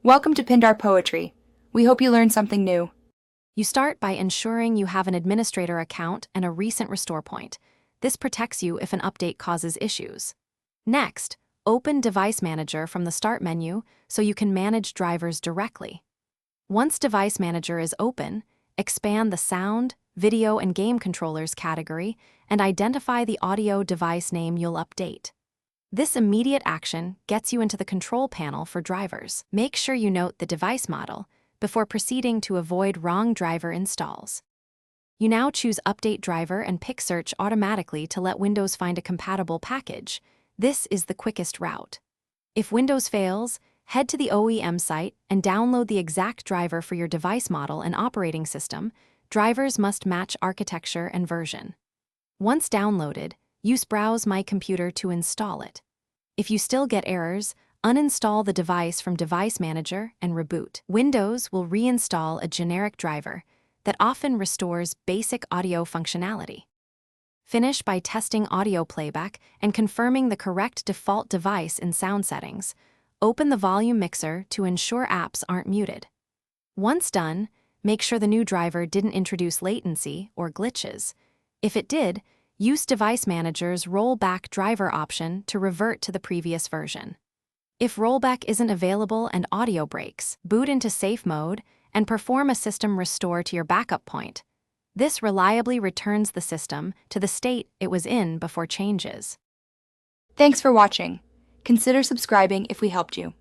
Welcome to Pindar Poetry. We hope you learned something new. You start by ensuring you have an administrator account and a recent restore point. This protects you if an update causes issues. Next, open Device Manager from the Start menu so you can manage drivers directly. Once Device Manager is open, expand the Sound, Video, and Game Controllers category and identify the audio device name you'll update. This immediate action gets you into the control panel for drivers. Make sure you note the device model before proceeding to avoid wrong driver installs. You now choose Update Driver and pick Search automatically to let Windows find a compatible package. This is the quickest route. If Windows fails, head to the OEM site and download the exact driver for your device model and operating system. Drivers must match architecture and version. Once downloaded, use Browse My Computer to install it. If you still get errors, uninstall the device from Device Manager and reboot. Windows will reinstall a generic driver that often restores basic audio functionality. Finish by testing audio playback and confirming the correct default device in sound settings. Open the volume mixer to ensure apps aren't muted. Once done, make sure the new driver didn't introduce latency or glitches. If it did, use Device Manager's Rollback Driver option to revert to the previous version. If rollback isn't available and audio breaks, boot into safe mode and perform a system restore to your backup point. This reliably returns the system to the state it was in before changes. Thanks for watching. Consider subscribing if we helped you.